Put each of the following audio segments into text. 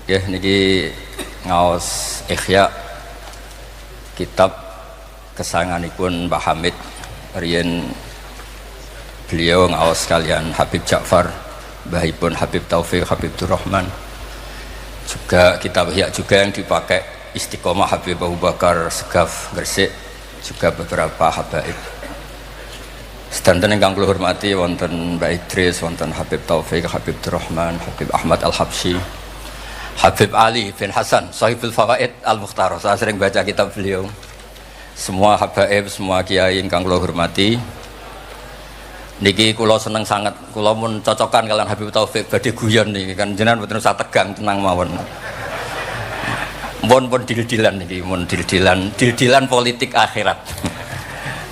Ya, niki ngaos Ihya kitab kesayanganipun Mbah Hamid riyen beliau ngaos kalian Habib Ja'far, mbahipun Habib Taufik, Habib Durrahman. Juga kitab Ihya juga yang dipakai Istiqomah Habib Abu Bakar Segaf Gresik, juga beberapa habaib. Sedanten ingkang kula hormati wonten Mbak Idris, wonten Habib Taufik, Habib Durrahman, Habib Ahmad Al-Habsyi, Habib Ali bin Hasan, Sahibul Fawaid Al-Mukhtar. Saya sering baca kitab beliau. Semua habaib, semua kiai ingkang kula hormati. Niki kula seneng sangat, kula mun cocokan kalian Habib Taufik badhe guyon niki kan jenengan mboten usah tegang, tenang mawon. Pun dil-dilan niki, mun dil-dilan politik akhirat.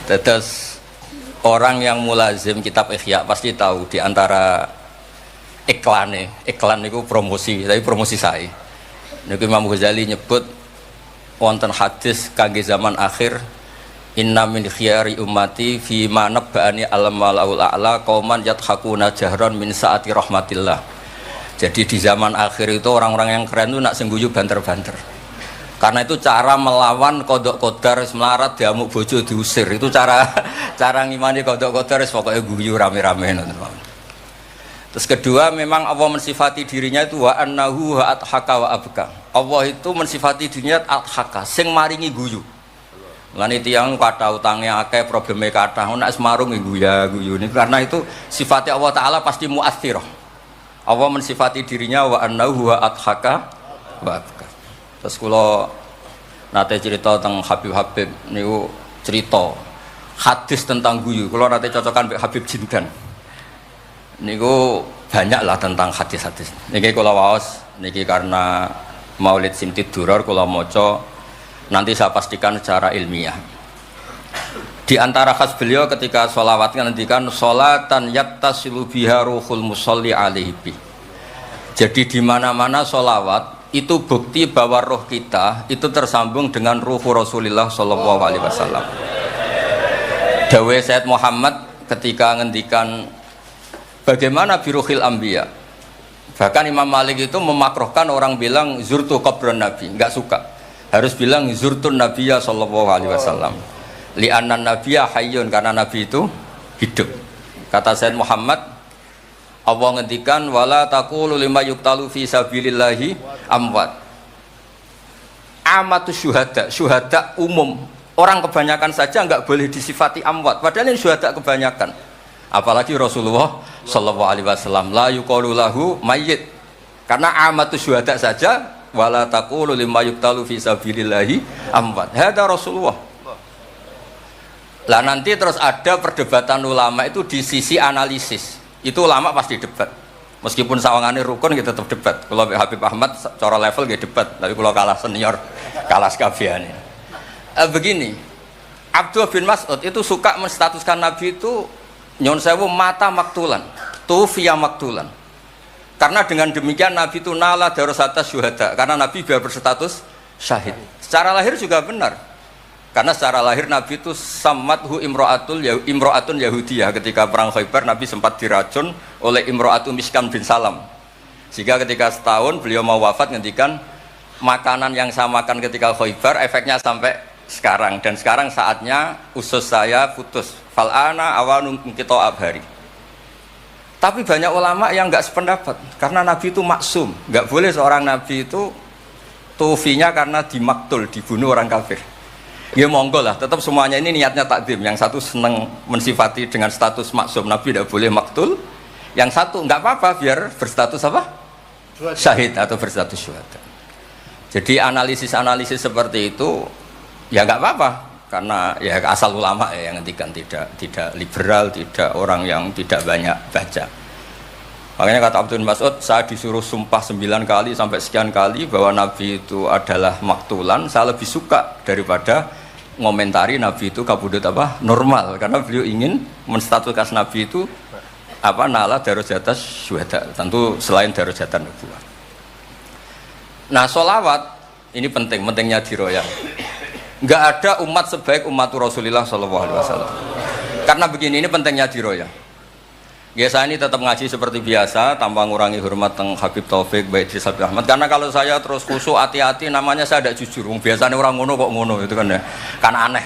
Terus orang yang mulazim kitab Ihya pasti tahu di antara iklan niku promosi, tapi promosi saya. Niku Imam Ghazali nyebut wonten hadis kangge zaman akhir, inna min khiyari ummati fi ma nabba'ani al-malaul a'la qauman yadhakuna jahran min saati rahmatillah. Jadi di zaman akhir itu orang-orang yang keren itu nak sengguyu banter-banter. Karena itu cara melawan kodok kodar melarat diamuk bojo diusir. Itu cara ngimani kodok kodar pokoknya guyu rame-rame. Terus kedua, memang Allah mensifati dirinya itu wa annahu wa athaka wa abka. Allah itu mensifati dirinya athaka, sing maringi guyu. Lan tiyang kathah utange akeh, probleme kathah, nek semarung guyu niku karena itu sifatnya Allah taala pasti muathirah. Allah mensifati dirinya wa annahu wa athaka wa abka. Terus kula nate cerita tentang Habib niku cerita hadis tentang guyu. Kula nate cocokan mbek Habib Jindan. Niku banyak lah tentang hadis-hadis. Niki kula waos niki karena Maulid Simtid Duror kula maca, nanti saya pastikan secara ilmiah. Di antara khas beliau ketika sholawat ngendikan sholatan yattasilu biha ruhul musolli alaihi. Jadi di mana-mana sholawat itu bukti bahwa roh kita itu tersambung dengan ruh Rasulullah sallallahu alaihi wasallam. Dawe Sayyid Muhammad ketika ngendikan bagaimana biruhil anbiya. Bahkan Imam Malik itu memakruhkan orang bilang zurtu qabran nabi, enggak suka. Harus bilang zurtun nabiyya sallallahu alaihi wasallam. Li'anna nabiyya hayyun, karena nabi itu hidup. Kata Sayyid Muhammad, Allah ngendikan wala taqulu lima yuqtalu fi sabilillahi amwat. Amatus syuhada umum. Orang kebanyakan saja enggak boleh disifati amwat, padahal ini syuhada kebanyakan. Apalagi Rasulullah sallallahu alaihi wasallam la yuqalu lahu mayyit. Karena amatus syuhada saja wala taqulu lima yuqtalu fi sabilillahi amwat. Hada Rasulullah. Lah nanti terus ada perdebatan ulama itu di sisi analisis. Itu ulama pasti debat. Meskipun sawangane rukun kita tetap debat. Kalau Habib Ahmad cara level dia debat, tapi kalau kalah senior, kalah sekabiane. Begini, Abdullah bin Mas'ud itu suka menstatuskan Nabi itu nyon sewu mata maktulan, tufiya maktulan. Karena dengan demikian Nabi itu nala darusata syuhada, karena Nabi biar berstatus syahid. Secara lahir juga benar. Karena secara lahir Nabi itu samathu imro'atun Yahudiyah. Ketika perang Khaybar Nabi sempat diracun oleh imro'atun Miskan bin Salam. Sehingga ketika setahun beliau mau wafat ngendikan makanan yang saya makan ketika Khaybar efeknya sampai sekarang. Dan sekarang saatnya usus saya putus. Fal'ana awanum kita abhari. Tapi banyak ulama yang enggak sependapat. Karena Nabi itu maksum. Enggak boleh seorang Nabi itu tufinya karena dimaktul, dibunuh orang kafir. Ya monggo lah, tetap semuanya ini niatnya takdim. Yang satu senang mensifati dengan status maksum, Nabi tidak boleh maktul. Yang satu enggak apa-apa biar berstatus apa? Syahid atau berstatus syuhada. Jadi analisis seperti itu ya enggak apa-apa, karena ya asal ulama ya yang ngendikan, tidak liberal, tidak orang yang tidak banyak baca. Makanya kata Abdul Mas'ud, saya disuruh sumpah 9 kali sampai sekian kali bahwa Nabi itu adalah maktulan, saya lebih suka daripada ngomentari Nabi itu kabudut apa normal, karena beliau ingin menstatuskan Nabi itu apa nala darujatas syuhada, tentu selain darujatan nubuwah. Nah sholawat ini pentingnya diroyah. Enggak ada umat sebaik umat Rasulullah sallallahu alaihi wasallam. Karena begini, ini pentingnya diroyah. Biasa ini tetap ngaji seperti biasa tanpa ngurangi hormat teng Habib Taufik, baik Idris Habib Ahmad. Karena kalau saya terus khusyuk hati-hati namanya saya tidak jujur. Biasanya orang ngono kok ngono itu kan ya. Kan aneh.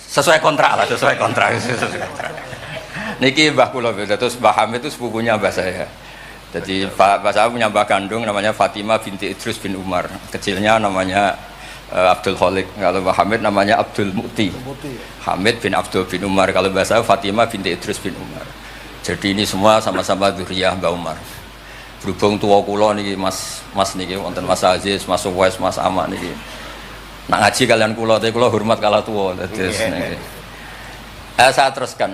Sesuai kontrak lah, sesuai kontrak. Niki Mbah kula terus Mbah Hamid itu sepupunya Mbah saya. Jadi Mbah saya punya Mbah kandung namanya Fatimah binti Idris bin Umar. Kecilnya namanya Abdul Khalik. Kalau Mbah Hamid namanya Abdul Mu'ti. Hamid bin Abdul bin Umar. Kalau Mbah saya Fatimah binti Idris bin Umar. Jadi ini semua sama-sama dzurriyyah Mbah Umar. Berhubung tua kula niki Mas niki wonten Mas Aziz, Mas Uwais, Mas Amak niki. Nak ngaji kalian kula, tapi kula hormat kala tua. Saya teruskan.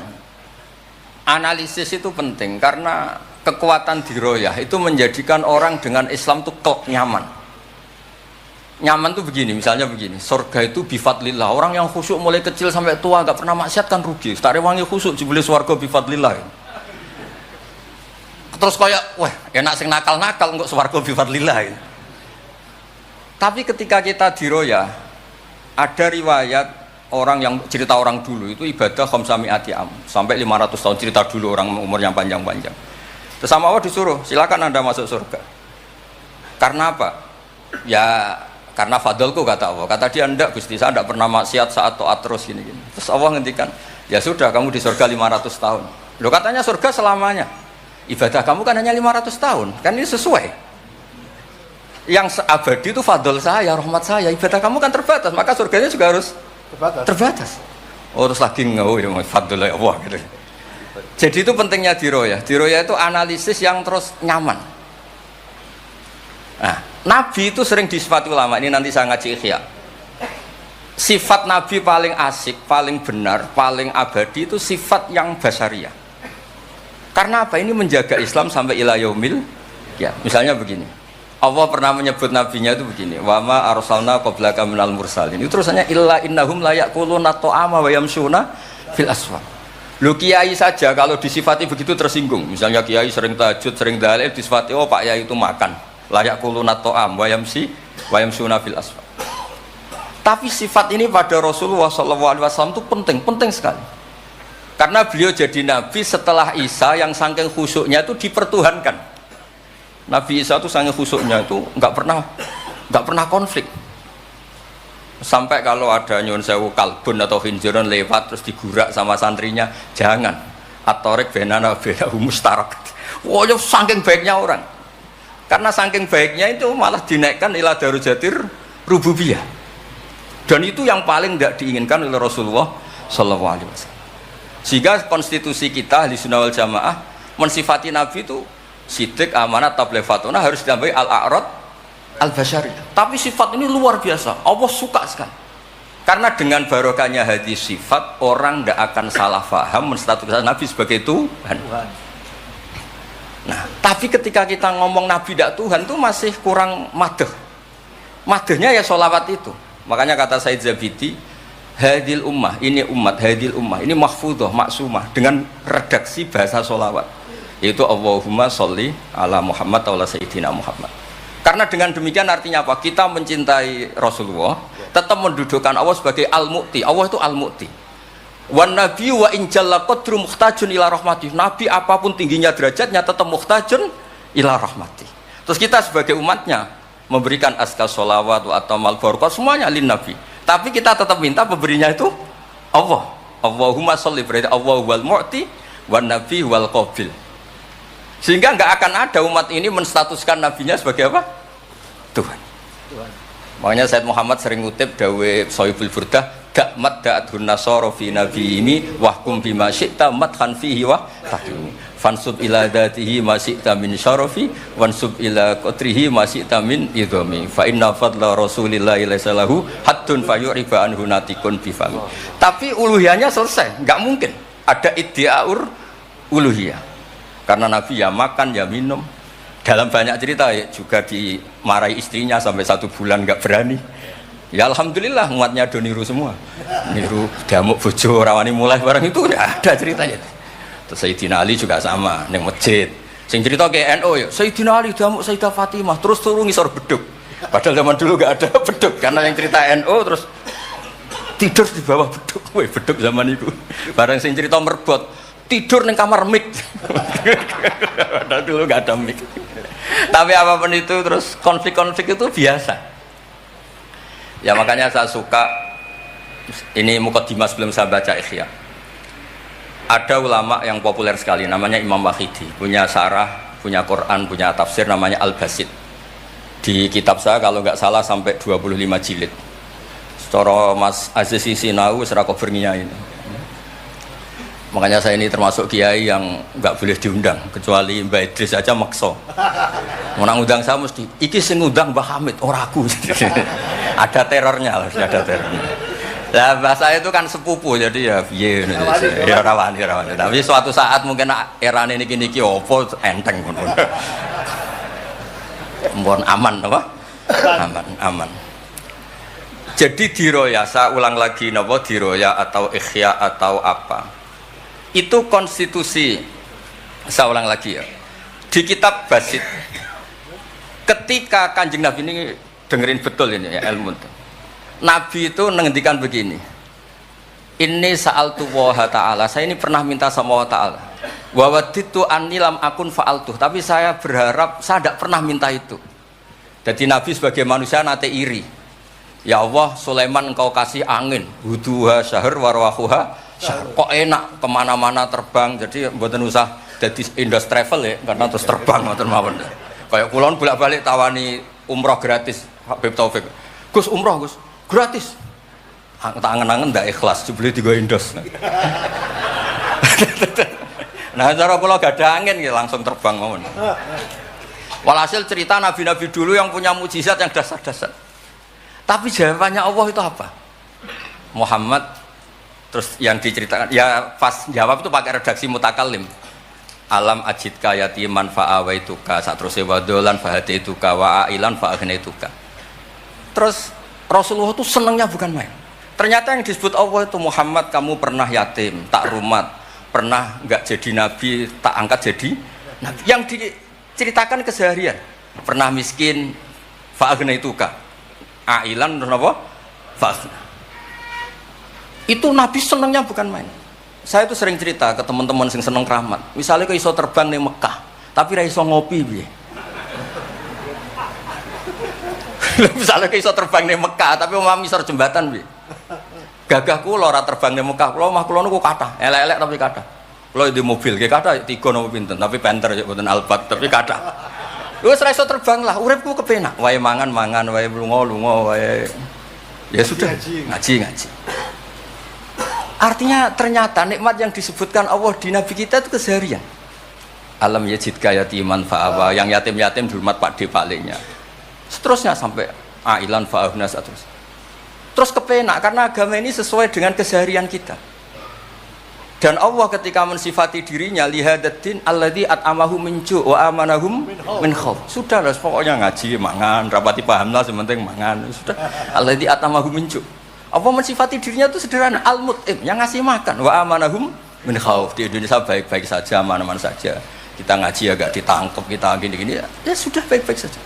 Analisis itu penting karena kekuatan diroyah itu menjadikan orang dengan Islam itu klop nyaman. Nyaman tuh begini, misalnya begini, surga itu bifadlillah. Orang yang khusyuk mulai kecil sampai tua gak pernah maksiat kan rugi. Tak rewangi khusyuk jebule swarga bifadlillah. Terus kayak, wah enak sing nakal-nakal kok swarga bifadlillah. Tapi ketika kita diroyah, ada riwayat orang yang cerita orang dulu itu ibadah khamsami'ati am sampai 500 tahun, cerita dulu orang umur yang panjang-panjang. Terus sama Allah disuruh, silakan Anda masuk surga. Karena apa? Ya karena fadlku kata Allah. Kata dia, enggak Gusti, saya enggak pernah maksiat saat taat terus gini. Terus Allah ngendikan, ya sudah kamu di surga 500 tahun. Loh katanya surga selamanya. Ibadah kamu kan hanya 500 tahun, kan ini sesuai. Yang abadi itu fadl saya, rahmat saya. Ibadah kamu kan terbatas, maka surganya juga harus terbatas. Oh terus lagi ya fadl Allah gitu. Jadi itu pentingnya diroyah. Diroyah itu analisis yang terus nyaman. Nah, Nabi itu sering disifati ulama. Ini nanti saya ngaji Ihya. Sifat Nabi paling asik, paling benar, paling abadi itu sifat yang basyariah. Karena apa? Ini menjaga Islam sampai ila yaumil ya. Misalnya begini. Allah pernah menyebut nabinya itu begini. Wa ma arsalna qablaka minal mursalin. Itu terusannya illa innahum la yaquluna ta'ama wa yamshuna fil aswaq. Lu kiai saja kalau disifati begitu tersinggung. Misalnya kiai sering tahajud, sering dalil disifati oh Pak Yai itu makan. La yaquluna ta'am wa yamshuna fil aswaq. Tapi sifat ini pada Rasulullah SAW itu penting sekali. Karena beliau jadi nabi setelah Isa yang saking khusyuknya itu dipertuhankan. Nabi Isa itu saking khusyuknya itu nggak pernah konflik. Sampai kalau ada nyun sewu kalbun atau hinjiran lewat terus digurak sama santrinya, jangan. Atorek benana benahu mustarak. Wah, saking baiknya orang. Karena saking baiknya itu malah dinaikkan ila darujatir rububiyah. Dan itu yang paling tidak diinginkan oleh Rasulullah Sallallahu Alaihi Wasallam. Sehingga konstitusi kita Ahli Sunnah wal Jamaah mensifati Nabi itu sidik, amanat, tablighatuna harus ditambahi al-a'rad al-basyariyah. Tapi sifat ini luar biasa. Allah suka sekali. Karena dengan barokahnya hadis sifat orang tidak akan salah faham menstatuskan Nabi sebagai Tuhan. Nah, tapi ketika kita ngomong Nabi tidak Tuhan itu masih kurang madh. Madhnya ya sholawat itu. Makanya kata Said Zabidi, hadil ummah, ini umat, hadil ummah, ini mahfudhah, maksumah dengan redaksi bahasa sholawat, yaitu Allahumma sholli ala Muhammad wa ala Sayyidina Muhammad. Karena dengan demikian artinya apa? Kita mencintai Rasulullah, tetap mendudukkan Allah sebagai al-mu'ti. Allah itu al-mu'ti. Wan nabi wa in jalla qadru muhtajun ila rahmatih. Nabi apapun tingginya derajatnya tetap muhtajun ila rahmatih. Terus kita sebagai umatnya memberikan azkar sholawat atau mal barakah semuanya lin nabi. Tapi kita tetap minta pemberinya itu Allah. Allahumma sholli, berarti Allah wal mu'ti wan nabi wal qabil. Sehingga nggak akan ada umat ini menstatuskan nabinya sebagai apa? Tuhan. Makanya Said Muhammad sering ngutip dawe Sohibul Burdah, dakmat da'adhun nasara fi nabi ini wahkum bima syi'ta madhan fihi wa tahkimi. Fansub ila dhatihi ma syi'ta min syarafi wansub ila qatrihi ma syi'ta min idhami. Fa inna fadla rasulillahi laysa lahu haddun fayuriba anhu natikun bifami. Tapi uluhiyahnya selesai, nggak mungkin ada iddiaur uluhiyah. Karena Nabi ya makan ya minum. Dalam banyak cerita ya, juga dimarahi istrinya sampai 1 bulan nggak berani. Ya alhamdulillah umatnya do niru semua. Niru damuk bojo rawani mulai barang itu ya ada ceritanya. Terus Sayyidina Ali juga sama neng masjid. Sing cerita ke NU ya, Sayyidina Ali damuk Sayyidah Fatimah terus turun ngisor beduk. Padahal zaman dulu nggak ada beduk karena yang cerita NU terus tidur di bawah beduk. Woi beduk zaman itu. Barang sing cerita merbot tidur ning kamar mic. Padahal dulu nggak ada mic. Tapi apapun itu terus konflik-konflik itu biasa. Ya makanya saya suka ini mukadimah sebelum saya baca Ihya. Ada ulama yang populer sekali namanya Imam Wahidi, punya sarah, punya Quran, punya tafsir namanya Al-Basit. Di kitab saya kalau nggak salah sampai 25 jilid. Secara Mas Aziz Sinau serah covernya ini. Makanya saya ini termasuk kiai yang nggak boleh diundang kecuali Mbak Idris aja makso. Mau undang saya mesti iki sing ngundang Mbah Hamid ora aku. Ada terornya lah, ada terornya. Lah bahasa itu kan sepupu jadi ya piye ya rawan. Tapi suatu saat mungkin erane niki opo enteng pun. Mohon aman apa? Aman. Jadi diroya, saya ulang lagi napa diroya atau ikhya atau apa? Itu konstitusi, saya ulang lagi ya, di kitab Basit ketika Kanjeng Nabi ini dengerin betul ini ya ilmu itu. Nabi itu menghentikan begini, ini sa'altu wa ta'ala, saya ini pernah minta sama Allah ta'ala wa waditu anni lam akun fa'altuh, tapi saya berharap saya tidak pernah minta itu. Jadi Nabi sebagai manusia nate iri, ya Allah Sulaiman engkau kasih angin huduha syahr warwahuha kok enak kemana-mana terbang, jadi mboten usah jadi Indos Travel ya karena terus terbang mboten mawon. Kayak kulon bolak-balik tawani umroh gratis Habib Taufik. Gus umroh Gus gratis. Tangan-tangan ndak ikhlas jebule digo Indos. Nah cara kula gak ada angin ya langsung terbang mawon. Walhasil cerita nabi-nabi dulu yang punya mukjizat yang dasar-dasar. Tapi jawabannya Allah itu apa? Muhammad. Terus yang diceritakan, ya pas jawab itu pakai redaksi mutakallim. Alam ajidka yatiman fa'awaituka, satruse wadolan fahadaituka wa ailan fa'agnaituka. Terus Rasulullah itu senangnya bukan main. Ternyata yang disebut Allah itu Muhammad kamu pernah yatim, tak rumat, pernah enggak jadi nabi, tak angkat jadi nabi. Yang diceritakan keseharian, pernah miskin fa'agnaituka. Ailan terus apa? Fa'agna. Itu Nabi senangnya bukan main. Saya itu sering cerita ke teman-teman yang seneng keramat. Misalnya ke iso terbang di Mekah, tapi ra iso ngopi piye. Misalnya ke iso terbang di Mekah, tapi omah misor jembatan piye. Gagah kula ora terbang di Mekah, kula omah kula niku kathah, elek-elek tapi kathah. Kula di mobil ge kathah 3 napa pinten, tapi penter yo mboten Alphard, tapi kathah. Wis ra iso terbang lah, uripku kepenak. Wae mangan-mangan, wae lunga-lunga, wae ya sudah ngaji. Artinya ternyata nikmat yang disebutkan Allah di Nabi kita itu keseharian. Alam yajidka yatiman fa'awa, yang yatim-yatim dihormat Pak D palingnya. Seterusnya sampai ailan fa'ahna terus kepenak karena agama ini sesuai dengan keseharian kita. Dan Allah ketika mensifati dirinya lihadatin alladzi at'amahu min ju' wa amanahum min khauf. Sudah lah pokoknya ngaji mangan, rapati pahamlah sementing mangan. Sudah alladzi at'amahu min ju'. Apa mensifati dirinya itu sederhana, al-mut'im yang ngasih makan, wa amanahum min khauf. Di Indonesia baik-baik saja, aman-aman saja. Kita ngaji agak ditangkap, kita gini-gini ya sudah baik-baik saja.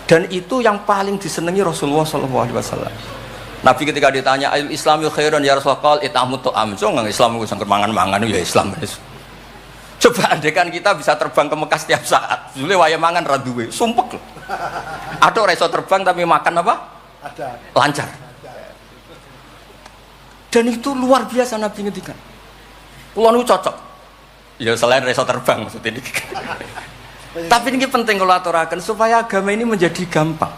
Dan itu yang paling disenangi Rasulullah SAW. Nabi ketika ditanya al Islamul khairan ya Rasulullah itamu ta'am, so nggak Islam itu sangker mangan-mangan ya Islam. Coba andekan kita bisa terbang ke Mekah setiap saat, jule waya mangan ra duwe, sumpek loh. Ada orang iso terbang tapi makan apa? Ada. Lancar. Dan itu luar biasa Nabi ngendikan. Kulo niku cocok. Ya selain reso terbang maksudnya ini. Tapi ini penting kalau aturaken supaya agama ini menjadi gampang.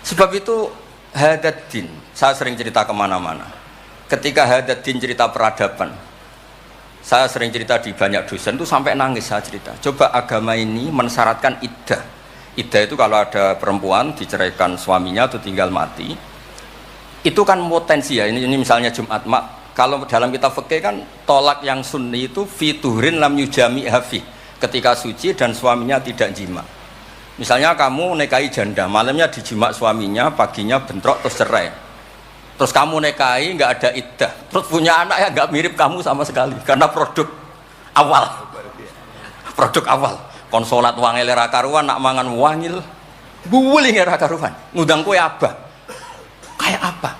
Sebab itu Hadaddin, saya sering cerita kemana-mana. Ketika Hadaddin cerita peradaban, saya sering cerita di banyak dosen itu sampai nangis saya cerita. Coba agama ini mensyaratkan iddah. Iddah itu kalau ada perempuan diceraikan suaminya atau tinggal mati, itu kan potensi ya. Ini misalnya Jumat mak. Kalau dalam kitab fikih kan tolak yang sunni itu fiturin lam yujami hafi, ketika suci dan suaminya tidak jima. Misalnya kamu nikahi janda, malamnya dijima suaminya, paginya bentrok terus cerai. Terus kamu nikahi nggak ada iddah, terus punya anak ya nggak mirip kamu sama sekali karena produk awal. Produk awal. Konsolat wangil era karuan, nak mangan wangil, buling era karuan. Ngundang kue abah. Kayak apa?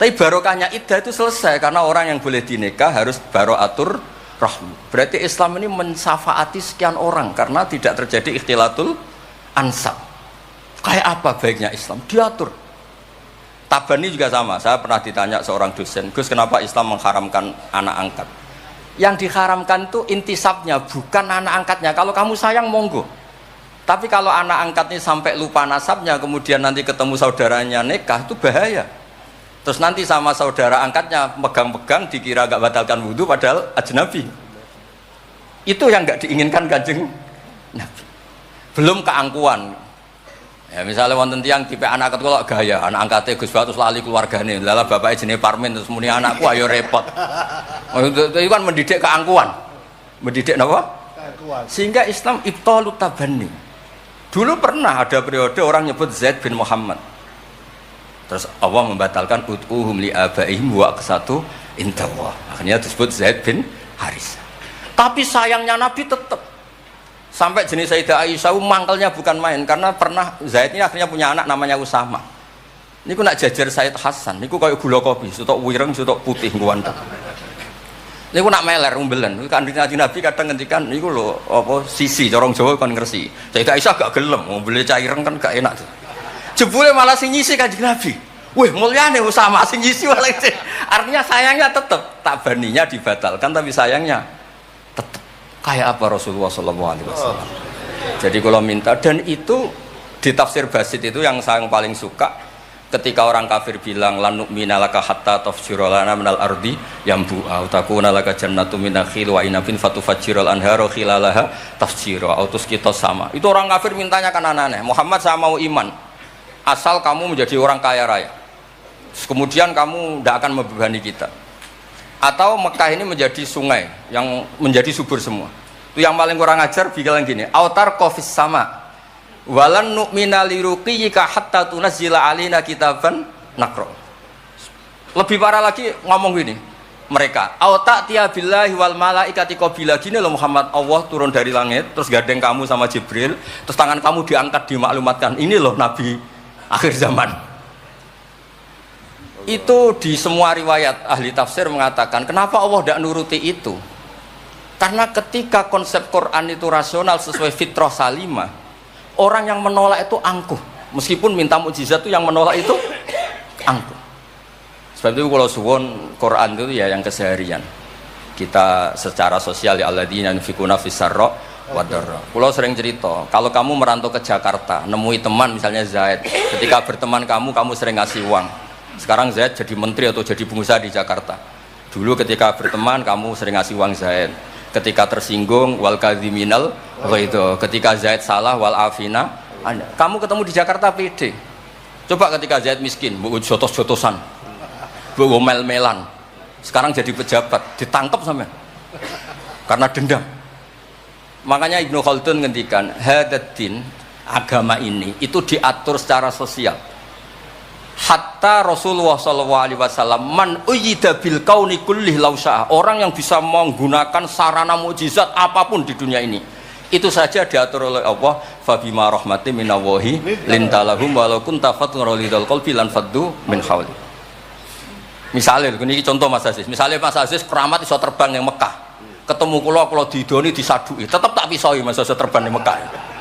Tapi barokahnya iddah itu selesai karena orang yang boleh dinikah harus baroatur rahmi. Berarti Islam ini mensafaati sekian orang karena tidak terjadi ikhtilatul ansab. Kayak apa baiknya Islam? Diatur. Tabani juga sama. Saya pernah ditanya seorang dosen, Gus, kenapa Islam mengharamkan anak angkat? Yang diharamkan itu intisabnya, bukan anak angkatnya. Kalau kamu sayang, monggo. Tapi kalau anak angkatnya sampai lupa nasabnya, kemudian nanti ketemu saudaranya nikah, itu bahaya. Terus nanti sama saudara angkatnya pegang-pegang dikira gak batalkan wudhu padahal ajnabi. Itu yang gak diinginkan Kanjeng Nabi. Belum keangkuhan. Ya misalnya wonten tiyang tipe anak angkat kok gaya, anak angkatnya Gus Batus lali keluargane. Lala bapaknya jenenge Parmin terus muni anakku ayo repot. Itu kan mendidik keangkuhan. Mendidik napa? Keangkuhan. Sehingga Islam ibtalut tabanni. Dulu pernah ada periode orang nyebut Zaid bin Muhammad. Terus Allah membatalkan ud'uhum li abaihim wa aqsatu indallah. Akhirnya disebut Zaid bin Haris. Tapi sayangnya Nabi tetap sampai jenis Sayyidah Aisyah mangkelnya bukan main karena pernah Zaid ini akhirnya punya anak namanya Usama. Niku nak jajar Sayyid Hasan, niku kayak gula kopi, sutok wireng, sutok putih kuwantep. Niku nak meler umbelen. Kanjeng Nabi kadang ngendikan niku lho apa sisi corong Jawa kon ngersi. Sayyidah Aisyah gak gelem, umbele caireng kan gak enak. Jebule malah sing nyisi Kanjeng Nabi. Wih, mulyane Usama sing nyisi malah. Artinya sayangnya tetap, tabaninya dibatalkan tapi sayangnya tetap. Kayak apa Rasulullah SAW. Jadi kalau minta, dan itu di tafsir Basit itu yang saya paling suka ketika orang kafir bilang lan nu'mina laka hatta tafjura lana minal ardi yambu'a takuna laka jannatu min nakhil wa inabin fatufajjiral anharu khilalaha tafjira autus kita sama. Itu orang kafir mintanya kan aneh-aneh. Muhammad saya mau iman asal kamu menjadi orang kaya raya. Kemudian kamu tidak akan membebani kita. Atau Mekah ini menjadi sungai yang menjadi subur semua. Itu yang paling kurang ajar bilang gini, autar kofis sama walan nu'mina liruqiyika hatta tunazzila alina kitaban nakro. Lebih parah lagi ngomong gini mereka, auta tiya billahi wal malaikati qabila. Gini loh Muhammad, Allah turun dari langit terus gandeng kamu sama Jibril, terus tangan kamu diangkat dimaklumatkan, ini loh Nabi akhir zaman. Itu di semua riwayat ahli tafsir mengatakan kenapa Allah tidak nuruti itu, karena ketika konsep Quran itu rasional sesuai fitrah salimah, orang yang menolak itu angkuh, meskipun minta mukjizat itu yang menolak itu angkuh. Sebab itu kalau suwon Quran itu ya yang keseharian kita secara sosial ya alladzina yunfikuna fis-sarra wad-dharra. Kalau sering cerita kalau kamu merantau ke Jakarta nemui teman misalnya Zaid, ketika berteman kamu sering ngasih uang. Sekarang Zaid jadi menteri atau jadi pengusaha di Jakarta. Dulu ketika berteman kamu sering ngasih uang Zaid. Ketika tersinggung wal kadhiminal ghaidha. Ketika Zaid salah wal afina. Kamu ketemu di Jakarta pede. Coba ketika Zaid miskin, mbok jotos-jotosan. Mbok mel-melan. Sekarang jadi pejabat, ditangkap sampean. Karena dendam. Makanya Ibnu Khaldun ngendikan, hadatin agama ini itu diatur secara sosial. Hatta Rasulullah SAW man uyyida bil kauni kullih lausa'ah, orang yang bisa menggunakan sarana mukjizat apapun di dunia ini itu saja diatur oleh Allah. Fabima rahmatin minallahi lintalahum walau kunta fatun ghalidhal qalbi lan faddu min hawli. Misalnya ini contoh Mas Aziz, misalnya Mas Aziz keramat iso terbang yang Mekah, ketemu kula didoni disadui tetap tak pisoi Mas Aziz terbang di Mekah.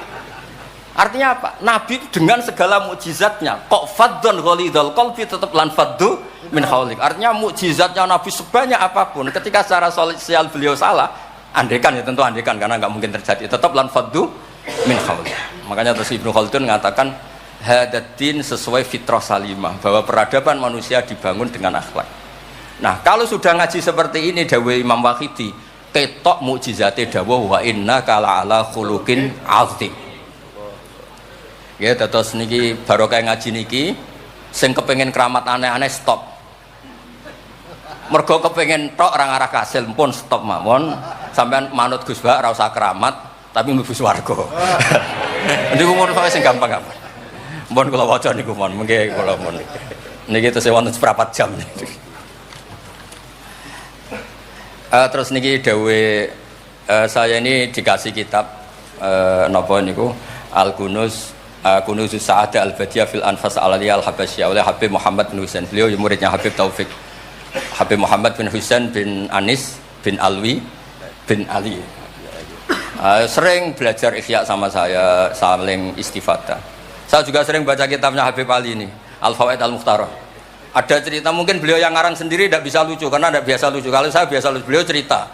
Artinya apa? Nabi dengan segala mukjizatnya kok faddun ghalidhal qalbi tetap lan faddu min haulik. Artinya mukjizatnya Nabi sebanyak apapun ketika secara sosial beliau salah, andekan ya tentu andekan karena nggak mungkin terjadi, tetap lan faddu min haulik. Makanya terus Ibnu Khaldun mengatakan hadatin sesuai fitrah salimah, bahwa peradaban manusia dibangun dengan akhlak. Nah, kalau sudah ngaji seperti ini dawuh Imam Waqidi, ketok mukjizate dawuh wa innaka la'ala khuluqin 'azim. Ya, terus niki barokah ngaji niki sing kepengen keramat aneh-aneh stop. Mergo kepengen tok orang arah kasil pun stop mawon. Sampean manut Gus Bak ora usah keramat tapi mlebu swarga. Niku mun sing gampang apa. Mun kula waca niku mon, mengke kula mun. Niki terus wonten seprapat jam. Terus niki dawuh saya ini dikasih kitab napa niku Al-Kunuz Kunuzus Sa'adah Al-Badiyah fil Anfas Al-Aliyah Al-Habasyah oleh Habib Muhammad bin Husain. Beliau muridnya Habib Taufik. Habib Muhammad bin Husain bin Anis bin Alwi bin Ali. Sering belajar Ihya sama saya, saling istifadah. Saya juga sering baca kitabnya Habib Ali ini, Al-Fawaid Al-Mukhtarah. Ada cerita, mungkin beliau yang ngarang sendiri tidak bisa lucu karena tidak biasa lucu. Kalau saya biasa lucu. Beliau cerita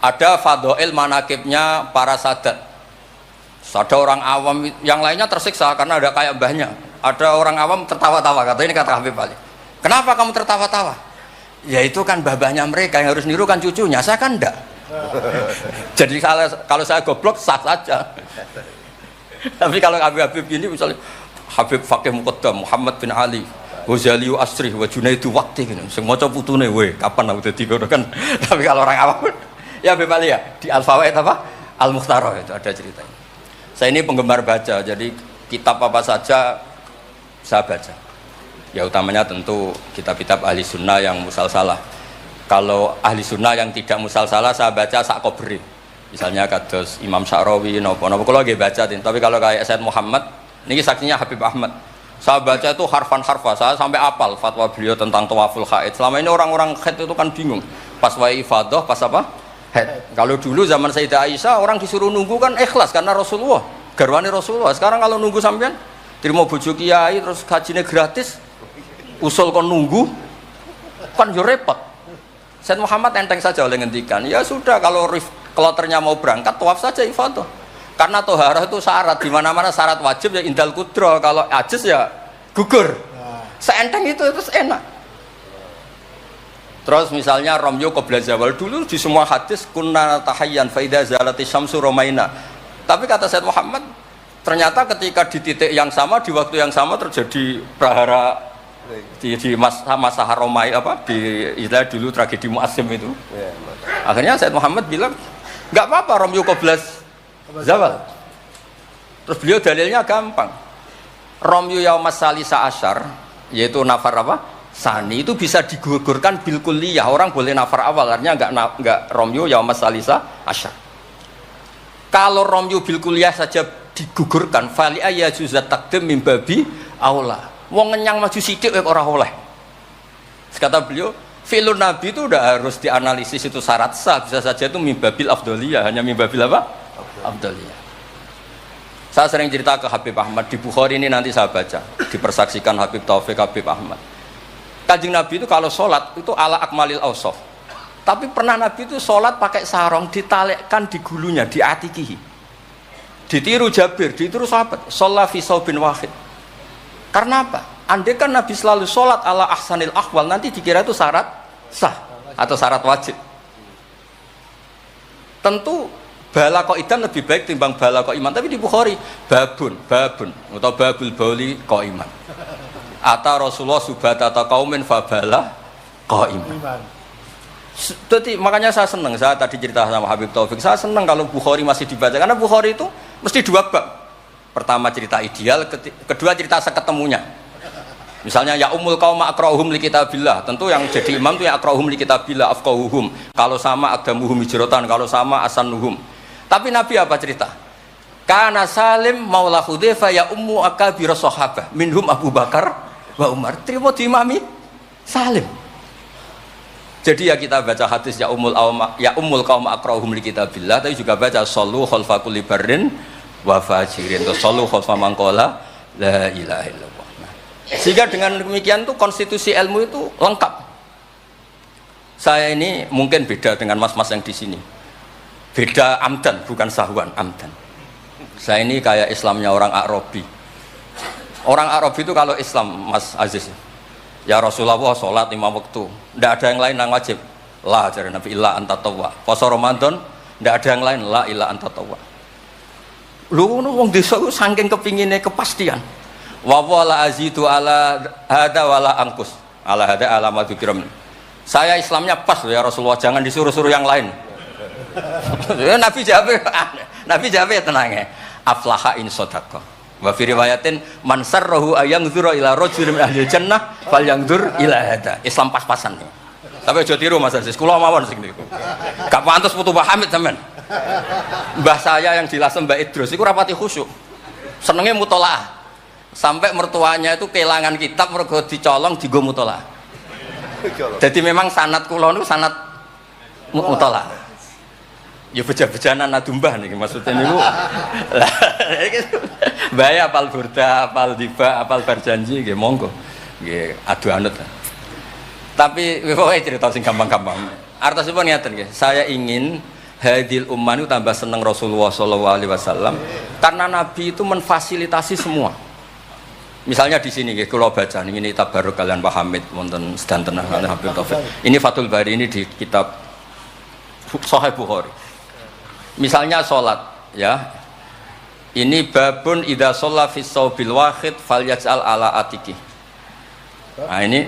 ada fadhail manakibnya para sadat. Ada orang awam yang lainnya tersiksa karena ada kayak mbahnya. Ada orang awam tertawa-tawa, kata ini kata Habib Ali. Kenapa kamu tertawa-tawa? Ya itu kan babahnya mereka yang harus niru kan cucunya, saya kan enggak. Jadi kalau saya goblok sah saja. Tapi kalau Habib ini misalnya Habib Fakih Muqaddam Muhammad bin Ali Ghazali Asri wa Junaidu Waqti gitu. Sing maca putune we kapan aku dadi ngono kan. Tapi kalau orang awam ya Habib Ali ya di Al-Fawaid apa? Al-Mukhtarah itu ada ceritanya. Saya ini penggemar baca, jadi kitab apa saja saya baca. Ya utamanya tentu kitab-kitab ahli sunnah yang musalsalah. Kalau ahli sunnah yang tidak musalsalah saya baca sak kobri. Misalnya kados Imam Sya'rawi, nopo-nopo kalau lagi baca. Tapi kalau kayak Said Muhammad, ini saksinya Habib Ahmad. Saya baca itu harfan-harfa, saya sampai apal fatwa beliau tentang tawaful haid. Selama ini orang-orang haid itu kan bingung. Pas wa'i ifadah, pas apa? Kalau dulu zaman Sayyidah Aisyah orang disuruh nunggu kan ikhlas karena Rasulullah, garwane Rasulullah. Sekarang kalau nunggu sampean terima bojo kiai terus gajinya gratis, usul kon nunggu kan yo repot. Said Muhammad enteng saja oleh ngendikan, ya sudah kalau kloternya mau berangkat tawaf saja ifadah. Karena toharah itu syarat, di mana-mana syarat wajib ya indal kudro, kalau ajis ya gugur. Seenteng itu terus enak. Terus misalnya romyo qabla zawal, dulu di semua hadis kunna tahayyan fa idza zalati syamsu romaina. Tapi kata Said Muhammad ternyata ketika di titik yang sama di waktu yang sama terjadi prahara di masa haromai apa di istilah dulu tragedi Mu'asim itu. Akhirnya Said Muhammad bilang enggak apa-apa romyo qabla zawal. Terus beliau dalilnya gampang. Romyo yaumas salisa asyar yaitu nafar apa? Sani itu bisa digugurkan bil kulliyah, orang boleh nafar awal, artinya enggak romyo yaumas salisa asyar. Kalau romyo bil kulliyah saja digugurkan, fali ayajuzat takdim min babi aula. Wong ngenyang maju sithik ora oleh. Kata beliau, fi'lun nabi itu udah harus dianalisis itu syarat sah, bisa saja itu min babil afdhaliyah, hanya min babil apa? Afdhaliyah. Saya sering cerita ke Habib Ahmad di Bukhari ini nanti saya baca, dipersaksikan Habib Taufik Habib Ahmad. Kanjeng Nabi itu kalau sholat itu ala akmalil awsaf. Tapi pernah Nabi itu sholat pakai sarong ditalekkan di gulunya, di atikihi. Ditiru Jabir, ditiru sahabat. Sholat fi saubin wahid. Karena apa? Andai kan Nabi selalu sholat ala ahsanil akhwal, nanti dikira itu syarat sah atau syarat wajib. Tentu bala qaidan lebih baik timbang bala qaiman. Tapi di Bukhari babun atau babul bauli qaiman. Ata Rasulullah subhata atau kaumin fabala qaiman. Jadi makanya saya senang, saya tadi cerita sama Habib Taufik, saya senang kalau Bukhari masih dibaca karena Bukhari itu mesti dua bab. Pertama cerita ideal, kedua cerita seketemunya. Misalnya ya umul qaum aqra'uhum li kitabillah, tentu yang jadi imam itu ya aqra'uhum li kitabillah afqahuhum. Kalau sama aqdamuhum hijratan, kalau sama asanuhum. Tapi Nabi apa cerita? Kana Salim maula Hudzaifah ya ummu akabir sahabah minhum Abu Bakar wa Umar, terima diimami Salim. Jadi ya kita baca hadis ya umul qaum aqra'uhum li kitabillah, tapi juga baca shallu khalfa kulli barrin wa fajirin, atau shallu khalfa man qala la ilaha illallah. Sehingga dengan demikian tuh konstitusi ilmu itu lengkap. Saya ini mungkin beda dengan mas-mas yang di sini. Beda amdan, bukan sahwan, amdan. Saya ini kayak Islamnya orang Arabi. Orang Arabi itu kalau Islam, Mas Aziz, ya Rasulullah sholat 5 waktu, tidak ada yang lain yang wajib. La ajaran Nabi illa anta tawwa. Puasa Ramadan, tidak ada yang lain, la illa anta tawwa. Lu wong desa ku saking kepingine kepastian. Wa wala azidu ala hada wala angkus. Ala hada ala madzukiram. Saya Islamnya pas loh ya Rasulullah, jangan disuruh-suruh yang lain. Nabi jawab tenang ya. Aflaha in shadaqah. Wa fi riwayatin man sarrahu ayangzura ila rajulin min ahli jannah falyangzur ila hada. Islam pas-pasan. Tapi aja tiru Mas Aziz, kula mawon sing niku. Gak pantes putu Pak Hamid sampean. Mbah saya yang dilasem Mbak Idrus iku rapati khusyuk. Senenge mutolaah. sampai mertuanya itu kehilangan kitab mergo dicolong dienggo mutolaah. Jadi memang sanad kula niku sanad mutolaah. Ya beja-bejanan adumbah nih maksudnya niku. Bahaya apal burda, apal diba, apal berjanji nggih monggo. Nggih adu anut. Tapi pokoknya cerita sing gampang-gampang. Artosipun ngeten nggih, saya ingin hadil ummah itu tambah seneng Rasulullah SAW karena Nabi itu menfasilitasi semua. Misalnya di sini nggih kula baca ini tabarruk kalian Pak Hamid wonten sedanten kalian Habib Taufik. Ini Fathul Bari ini di kitab Sahih Bukhari. Misalnya sholat ya. Ini babun idza shalla fi shaubil wahid falyaj'al ala atiki. Nah ini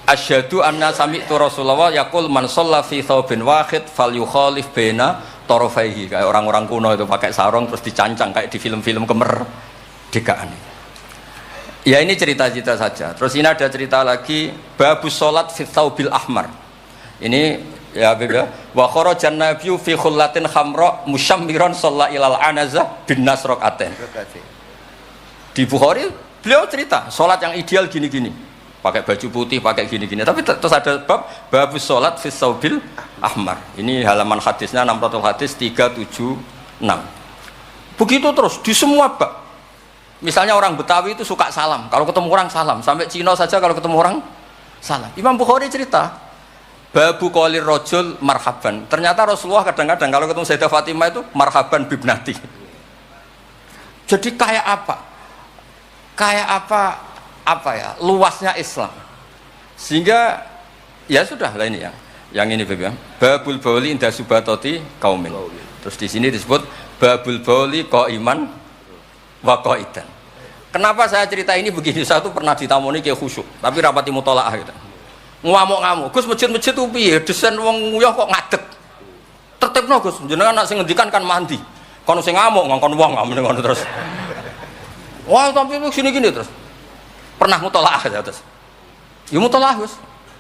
asyhadu anna sami'tu Rasulullah yaqul man shalla fi shaubin wahid falyukhalif baina tarafaihi. Kayak orang-orang kuno itu pakai sarung terus dicancang kayak di film-film kemerdekaan. Ya ini cerita-cerita saja. Terus ini ada cerita lagi babus sholat fi shaubil ahmar. Ini ya beda. Wa kharajan nabiyyu fi khullatin khamra musyammiran shalla ilal anazah bin nasraqatin. Di Bukhari beliau cerita sholat yang ideal gini-gini. Pakai baju putih, pakai gini-gini. Tapi terus ada babus sholat fi shaubil ahmar. Ini halaman hadisnya 600 hadis 376. Begitu terus di semua bab. Misalnya orang Betawi itu suka salam, kalau ketemu orang salam, sampai Cina saja kalau ketemu orang salam. Imam Bukhari cerita, babu qolir rojul marhaban. Ternyata Rasulullah kadang-kadang kalau ketemu Sayyidah Fatimah itu marhaban bibnati. Jadi kayak apa? Kayak apa ya? Luasnya Islam. Sehingga ya sudah lah ini ya. Yang ini ya. Babul bauli inda subatoti kaumin. Terus di sini disebut babul bauli qaiman waqaidan. Kenapa saya cerita ini begini? Saya tuh pernah ditamoni kayak khusyuk, tapi rapati mutolaah gitu. Ngamuk-ngamuk, Gus masjid-masjid itu piye? Desain wong nguyah kok ngadeg. Tertibno Gus, jenengan nak sing ngendikan kan mandi. Kono sing ngamuk ngongkon wong ngamuk ngono terus. Wah, tapi gini-gini terus. Pernah mutolaah ya terus. Ya mutolaah Gus.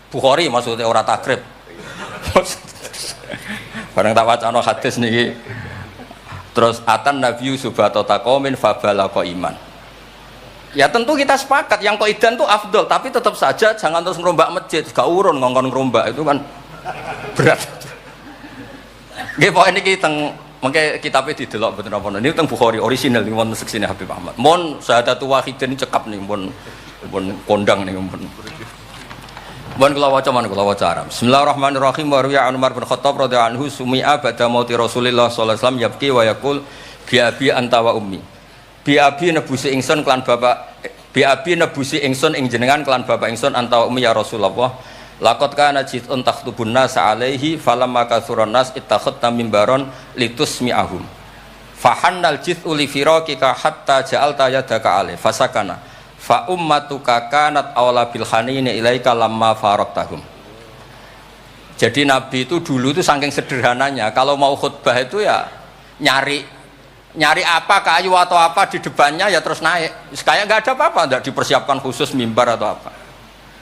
Bukhari maksudnya ora takrib. Bareng tak wacana hadis niki. Terus atan Nabi subhanahu taqomin fabalaqa iman. Ya tentu kita sepakat yang qaidan itu afdol, tapi tetap saja jangan terus ngerombak masjid, gak urun ngongkon ngerombak itu kan berat. Nggih pokoke niki teng mengke kitabe didelok mboten apa niki teng Bukhari orisinal niku wonten seksine Habib Ahmad. Mon syahadatu wahidin cekap nih pun kondang nih pun. Mohon kula waca man kula waca Arab. Bismillahirrahmanirrahim. Wa ruya Umar bin Khattab radhiyallahu anhu sumi'a ba'da mauti Rasulillah sallallahu alaihi wasallam yabki wa yaqul bi abi anta wa ummi. Bi abi nebusi ingsun kelan bapak bi abi nebusi ingsun ing jenengan kelan bapak ingsun anta wa ummi ya Rasulullah. Laqad kana jitun takhtubun nas alaihi falamma kathuran nas ittakhadta mimbaron litusmi'ahum. Fahannal jit'u li firaqika hatta ja'alta yadaka alaihi fasakana. Fa ummatuka kanat awla bil khanini ilaika lamma faraktahum. Jadi Nabi itu dulu itu saking sederhananya kalau mau khutbah itu ya nyari apa kayu atau apa di depannya ya terus naik. Kayak nggak ada apa-apa, nggak dipersiapkan khusus mimbar atau apa.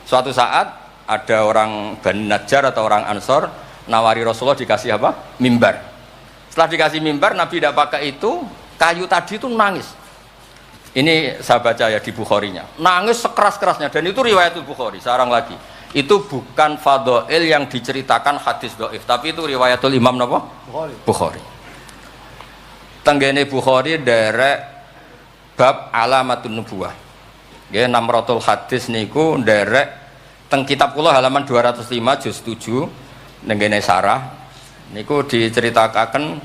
Suatu saat ada orang Bani Najjar atau orang Ansor nawari Rasulullah dikasih apa? Mimbar. Setelah dikasih mimbar Nabi tidak pakai itu, kayu tadi itu nangis. Ini saya baca ya di Bukharinya. Nangis sekeras-kerasnya dan itu riwayatul Bukhari. Sekarang lagi. Itu bukan fadhail yang diceritakan hadis dhaif, tapi itu riwayatul Imam napa? Bukhari. Tenggene Bukhari derek bab alamatun nubuwah. Nggih 600 hadis niku derek teng kitab kula halaman 205 juz 7 nenggene sarah niku diceritakaken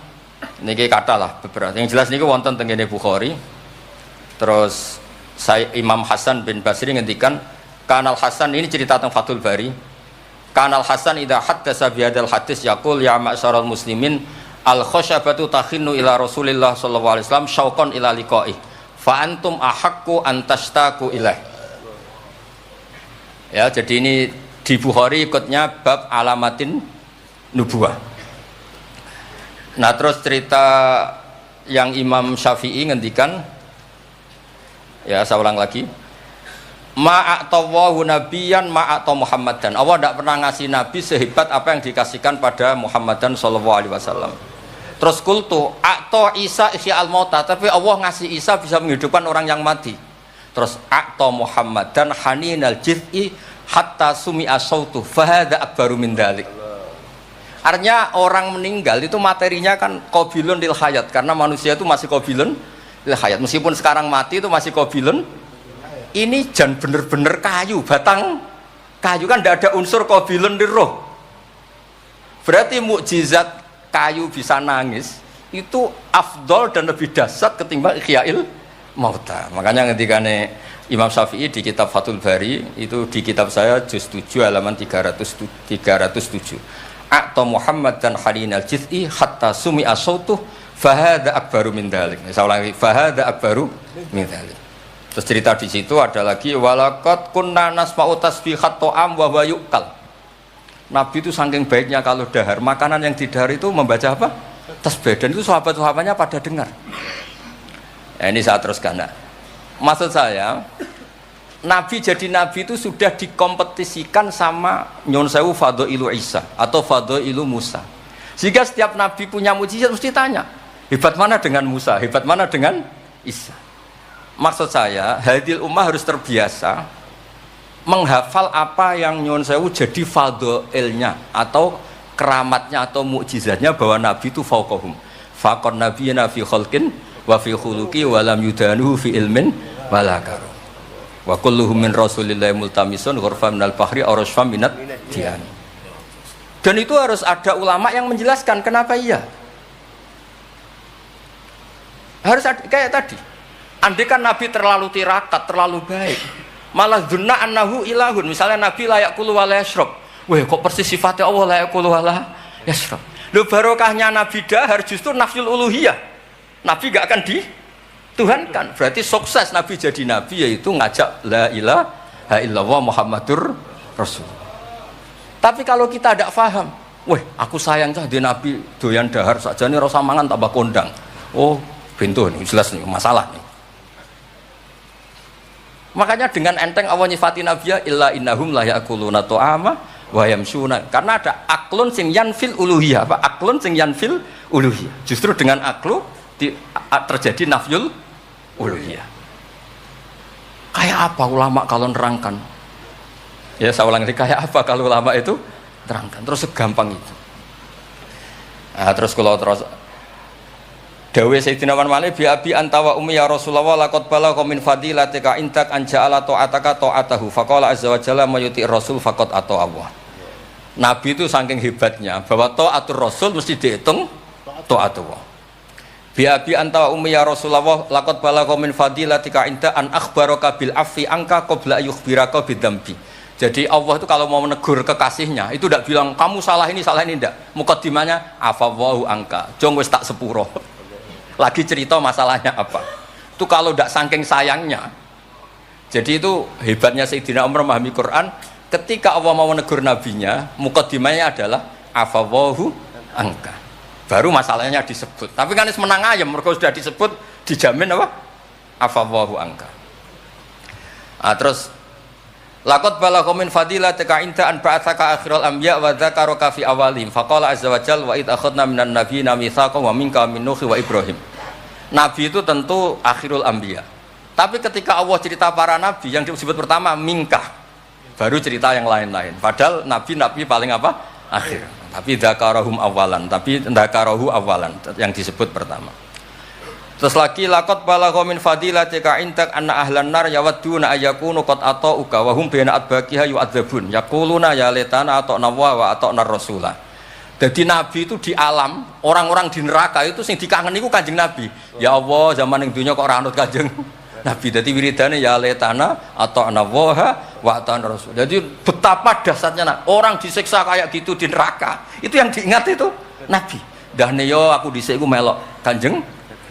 niki kathah beberapa. Yang jelas niku wonten tenggene Bukhari. Terus saya Imam Hasan bin Basri ngendikan Kanal Hasan ini cerita tentang Fathul Bari. Kanal Hasan idza haddasa bi hadzal hadis yaqul ya ma'syaral muslimin al khasyabatu takhinnu ila Rasulillah sallallahu alaihi wasallam syauqan ila liqa'i fa antum ahaqqu an tashtaqu ilaih. Ya, jadi ini di Bukhari ikutnya bab alamatin nubuwah. Nah, terus cerita yang Imam Syafi'i ngendikan ya saya ulang lagi ma'atawahu nabiyan ma'ataw Muhammadan. Allah tidak pernah ngasih nabi sehebat apa yang dikasihkan pada Muhammadan sallallahu alaihi wasallam. Terus kultu a'ta Isa ihya al-mauta, tapi Allah ngasih Isa bisa menghidupkan orang yang mati. Terus a'ta Muhammad dan haninal jiz'i hatta sumi'a sautu fahada akbaru min dzalik. Artinya orang meninggal itu materinya kan qabilun lil hayat, karena manusia itu masih qabilun lil hayat. Meskipun sekarang mati itu masih qabilun. Ini jan bener-bener kayu, batang kayu, kan tidak ada unsur qabilun lil roh. Berarti mukjizat kayu bisa nangis itu afdol dan lebih dahsyat ketimbang ihya'il mauta. Makanya ketika Imam Syafi'i di kitab Fathul Bari, itu di kitab saya juz 7 halaman 307. A'ta Muhammad dan halinal jiz'i hatta sumi'a sautuh fahada akbaru min dzalik. Saya ulangi, fahada akbaru min dzalik. Terus cerita di situ ada lagi walaqad kunna nasma'u tasbihat ta'am wa huwa yuqal. Nabi itu saking baiknya kalau dahar, makanan yang didahar itu membaca apa? Tasbih, dan itu sahabat-sahabatnya pada dengar. Ini saya teruskan. Nah, maksud saya Nabi jadi Nabi itu sudah dikompetisikan sama Nyon Sewu Fadailu Isa atau Fadailu Musa. Sehingga setiap Nabi punya mujizat mesti tanya, hebat mana dengan Musa, hebat mana dengan Isa. Maksud saya, hadil ummah harus terbiasa menghafal apa yang Nyon Sewu jadi fadailnya atau keramatnya atau mukjizatnya, bahwa Nabi itu fauqahum. Faqon nabiyina fi khalqin wa fi khuluqi wa lam yudanuhu fi ilmin wala karam. Wa kulluhum min rasulillahi multamisun ghurfa minal bahri aw rasfa minat dian. Dan itu harus ada ulama yang menjelaskan kenapa iya. Harus ada, kayak tadi. Andai kan Nabi terlalu tirakat, terlalu baik, malah dzunna annahu ilahun. Misalnya Nabi layak kulu wa la yashrab. Wah, kok persis sifatnya Allah layak kulu wa la yashrab. Lho, barokahnya Nabi dahar justru nafsul uluhiyah. Nabi gak akan Tuhan kan, berarti sukses Nabi jadi Nabi yaitu ngajak la ilaha illallah Muhammadur Rasul. Tapi kalau kita tidak paham, weh aku sayang cah di Nabi doyan dahar saja nih rasa mangan tambah kondang. Oh bentuk ini jelas nih masalah nih. Makanya dengan enteng Allah nyifati Nabi ya illa innahum la ya'kuluna ta'ama wa yamshuna, karena ada aklun sing yanfil uluhiyah, apa aklun sing yanfil uluhiyah. Justru dengan aklu terjadi nafyul uluhiyah. Kayak apa ulama kalau nerangkan? Ya saya ulang lagi, kayak apa kalau ulama itu terangkan? Terus segampang itu. Nah, terus kalau terus dawe Sayyidina Malik bi abi anta wa ummi ya Rasulullah laqad balagha min fadilatika intak anja'ala ta'ataka ta'atahu faqala azza wa jalla mayuti rasul faqad ata Allah. Nabi itu saking hebatnya bahwa ta'atur rasul mesti dihitung ta'atullah. Biabi anta wa ummi ya Rasulullah laqad balagha min fadilatika inda an akhbaraka bil afi angka qabla yukhbiraka bidzambi. Jadi Allah itu kalau mau menegur kekasihnya itu tidak bilang kamu salah ini ndak. Mukaddimahnya afawwahu angka. Jong wis tak sepuro. Lagi cerita masalahnya apa. Itu kalau ndak saking sayangnya. Jadi itu hebatnya Sayyidina Umar memahami Quran, ketika Allah mau menegur nabinya, mukaddimahnya adalah afawwahu angka. Baru masalahnya disebut. Tapi kan menang ayam, mereka sudah disebut, dijamin apa? Afawwahu angka. Nah, terus laqad balagha min fadilatika inta an ba'atsaka akhirul anbiya wa dzakaraka fi awalihim. Faqala azza wa jalla wa id akhadna minan nabiyina mitsaqan wa minka min Nuh wa Ibrahim. Nabi itu tentu akhirul anbiya. Tapi ketika Allah cerita para nabi, yang disebut pertama minka. Baru cerita yang lain-lain. Padahal nabi paling apa? Akhir. Tapi dzakarahum awalan, tapi dzakarahu awalan yang disebut pertama. Terus lagi laqad balagha min fadilatika intak anna ahlan nar yawadduna ayyakunu qad ata'uka wa hum baina adbaqiha yu'adzabun yaquluna ya laitana ata'na wa ata'na rasula. Jadi Nabi itu di alam, orang-orang di neraka itu sing dikangen iku Kanjeng Nabi. Ya Allah, zaman ning dunya kok ora anut Kanjeng Nabi. Jadi wiridane ya laitana ata'na wa ata'na rasul. Jadi betapa dahsyatnya orang disiksa kayak gitu di neraka. Itu yang diingat itu Nabi. Dahne yo aku dhisik iku melok Kanjeng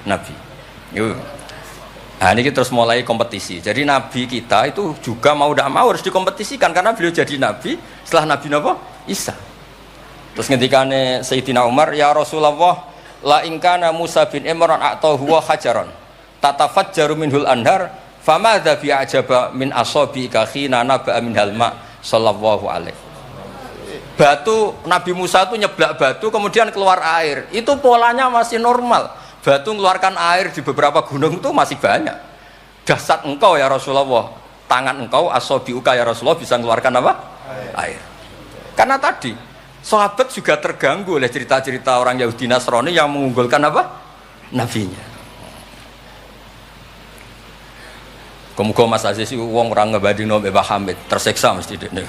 Nabi. Yuk. Nah ini terus mulai kompetisi. Jadi Nabi kita itu juga mau tidak mau harus dikompetisikan karena beliau jadi Nabi setelah Nabi Isa. Terus ngendikane Sayyidina Umar, ya Rasulullah, la ingkana Musa bin Imran a'tahu wa hajaran tatafajjaru minhul anhar famadza bi ajaba min asabika khina naba'a minhal ma sallallahu alaihi. Batu Nabi Musa itu nyeblak batu kemudian keluar air. Itu polanya masih normal. Batu mengeluarkan air di beberapa gunung itu masih banyak. Dasar engkau ya Rasulullah, tangan engkau asobiuka ya Rasulullah bisa mengeluarkan apa? Air. Karena tadi sahabat juga terganggu oleh cerita-cerita orang Yahudi Nasrani yang mengunggulkan apa? Nabinya. Muga-muga Mas Aziz itu wong orang ngebandingno Mbah Hamid, tersiksa mesti dene.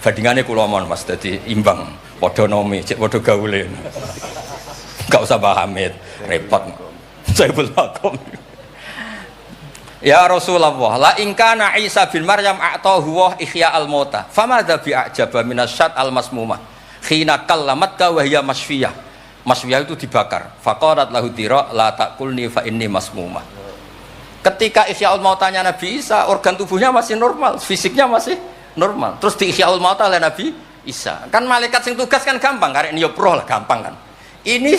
Bandingannya kula mon Mas dadi imbang, padha nomi, cek padha gaule. Enggak usah Mbah Hamid, repot. Saya belakon. Ya Rasulullah, la in kana Isa bin Maryam a'tahu wa ihya al-mauta. Famadza bi a'jaba minasyat al-masmumah. Khina kallamat ka wa hiya masfiyah. Masfiyah itu dibakar. Faqarat lahu dira la taqulni fa inni masmumah. Ketika ihyaul mautanya Nabi Isa, organ tubuhnya masih normal, fisiknya masih normal. Terus di ihyaul mauta oleh Nabi Isa. Kan malaikat sing tugas kan gampang, karek nyopro lah gampang kan. Ini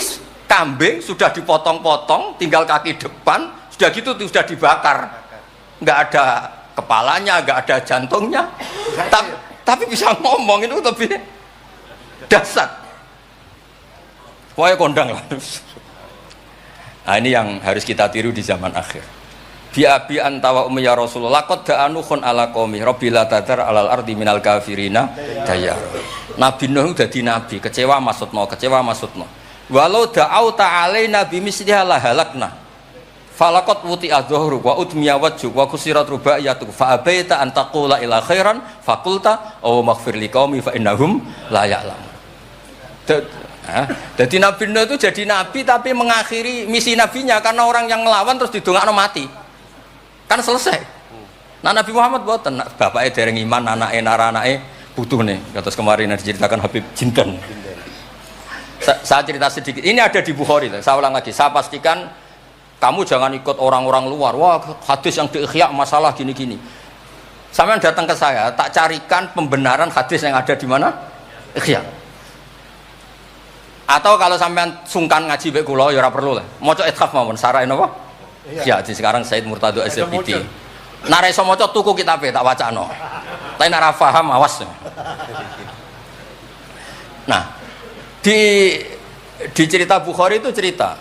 kambing sudah dipotong-potong, tinggal kaki depan, sudah gitu sudah dibakar. Enggak ada kepalanya, enggak ada jantungnya. Tapi bisa ngomong, itu lebih dasar. Pokoknya kondang lah. Nah, ini yang harus kita tiru di zaman akhir. Biabi antawa ummi ya Rasulullah qad da'anukhun ala qaumi rabbila tadar alal ardi minal kafirina dayar. Nabi Nuh dadi nabi, kecewa maksudno. Walau da'au ta'alaina bimisliha la halakna. Falaqad wuti adzuhru wa udmiya wajhu wa kusirat rubaiyatu fa abaita an taqula ila khairan faqulta aw maghfir liqaumi fa innahum la ya'lamun. Jadi Nabi Nuh itu jadi nabi tapi mengakhiri misi nabinya karena orang yang ngelawan terus didongakno mati. Kan selesai. Nah Nabi Muhammad boten, bapaknya dereng iman, anaknya naranake butuh nih. Terus kemarin diceritakan Habib Jinten. Saya cerita sedikit. Ini ada di Bukhari. Saya ulang lagi. Saya pastikan kamu jangan ikut orang-orang luar. Wah hadis yang diikhya masalah gini-gini. Sampean datang ke saya, tak carikan pembenaran hadis yang ada di mana? Ikhya. Atau kalau sampean sungkan ngaji mbek kula ya ora perlu lah. Maca ithaf mawon, sarahe napa? Ya, di sekarang Said Murtado Azabiti. Nara iso maca tuku kitabe tak wacano. Tapi nara paham awas. Nah, di cerita Bukhari itu cerita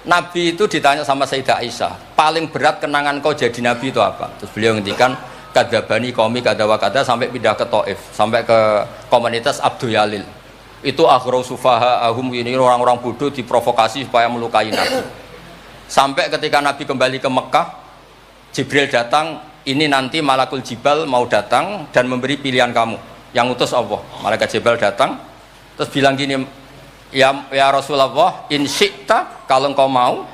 Nabi itu ditanya sama Sayyidah Aisyah, paling berat kenangan kau jadi Nabi itu apa? Terus beliau ngendikan kadzabani qaumi kadza sampai pindah ke Taif, sampai ke komunitas Abdul Yalil. Itu akhru sufaha ahum, ini orang-orang bodoh diprovokasi supaya melukai Nabi. Sampai ketika Nabi kembali ke Mekah, Jibril datang, ini nanti Malakul Jibal mau datang dan memberi pilihan kamu, yang utus Allah. Malaikat Jibril datang, terus bilang gini, ya Rasulullah, in syi'ta, kalau engkau mau,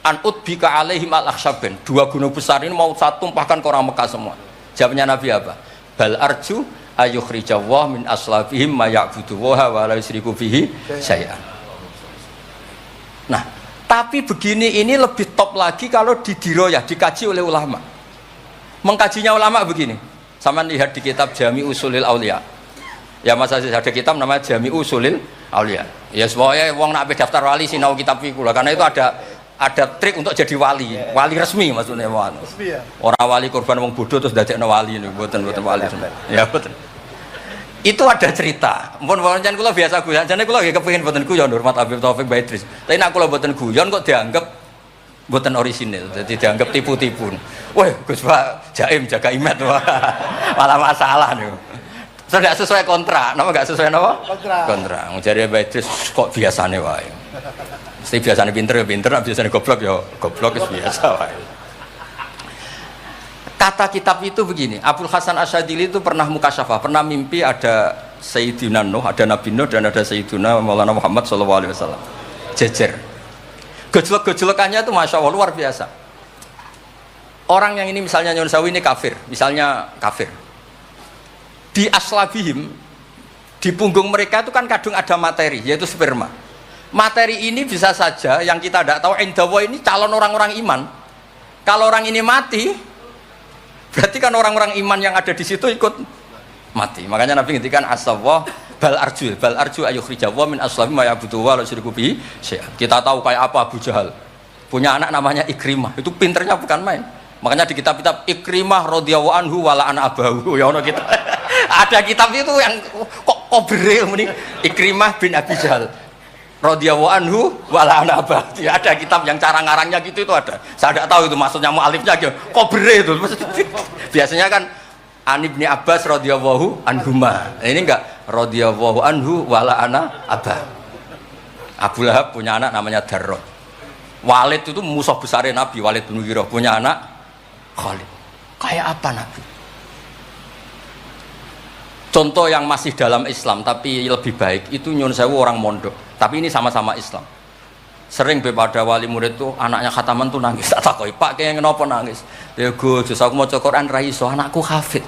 an utbika alaihim al-akhsyaben, 2 gunung besar ini mau saya tumpahkan ke orang Mekah semua. Jawabnya Nabi apa? Bal arju ayukhrijawah min aslabihim ma ya'buduwaha wa la yusriku bihi syai'an. Nah, tapi begini ini lebih top lagi kalau didiroyah, dikaji oleh ulama. Mengkajinya ulama begini. Sama lihat di kitab Jami Usulil Aulia. Ya Mas Aziz ada kitab namanya Jami Usulil Aulia. Ya semuanya wong nak daftar wali sinau kitab iku lah, karena itu ada trik untuk jadi wali. Wali resmi maksudnya wali. Orang wali korban wong bodoh terus dadekno wali niku mboten wali. Ya betul. Itu ada cerita. Mun pancen kula biasa guyon, jane kula nggih kepengin mboten guyon hormat Habib Taufik Baidris. Tapi nek kula mboten guyon kok dianggap mboten orisinil, jadi dianggap tipu-tipu. Wah, Gus Pak jaim jaga imet malah masalah niku. Tidak sesuai kontrak, napa enggak sesuai napa? Kontrak. Jare Baidris kok biasane wae. Mesti biasane pinter ya pinter, biasane goblok ya goblok wis biasa wae. Kata kitab itu begini, Abul Hasan Asyadili itu pernah mukasyafah, pernah mimpi ada Sayyidina Nuh, ada Nabi Nuh dan ada Sayyidina Maulana Muhammad SAW. Jejer. Gejolak-gejolakannya itu Masya Allah luar biasa. Orang yang ini misalnya Nyon Sawi ini kafir, misalnya kafir. Di aslabihim, di punggung mereka itu kan kadung ada materi, yaitu sperma. Materi ini bisa saja yang kita tidak tahu, Indawa ini calon orang-orang iman. Kalau orang ini mati, berarti kan orang-orang iman yang ada di situ ikut mati. Makanya Nabi ngendikan asawah bal arju ayukhrijawah min aslabihim ma ya'budu wa la yusyriku bihi syai'an. Kita tahu kayak apa Abu Jahal. Punya anak namanya Ikrimah. Itu pinternya bukan main. Makanya di kitab-kitab Ikrimah radhiyallahu anhu wa la'ana abahu. Ya ono kita. Ada kitab itu yang kok bereil muni Ikrimah bin Abi Jahal. radhiyallahu anhu wala ana aba. Ada kitab yang cara ngarangnya gitu itu ada. Saya tidak tahu itu maksudnya mualifnya gitu. Kobre itu. Biasanya kan An Ibni Abbas radhiyallahu anhuma. Ini enggak radhiyallahu anhu wala ana aba. Abu Lahab punya anak namanya Darrot. Walid itu musuh besar Nabi, Walid bin Mughirah punya anak Khalid. Kayak apa Nabi? Contoh yang masih dalam Islam tapi lebih baik itu nyun sewu orang mondok. Tapi ini sama-sama Islam. Sering pada wali murid tuh anaknya khataman tuh nangis. Tak takoi, Pak kayak kenapa nangis? Ya Gus, aku mau Quran ra iso, anakku hafid.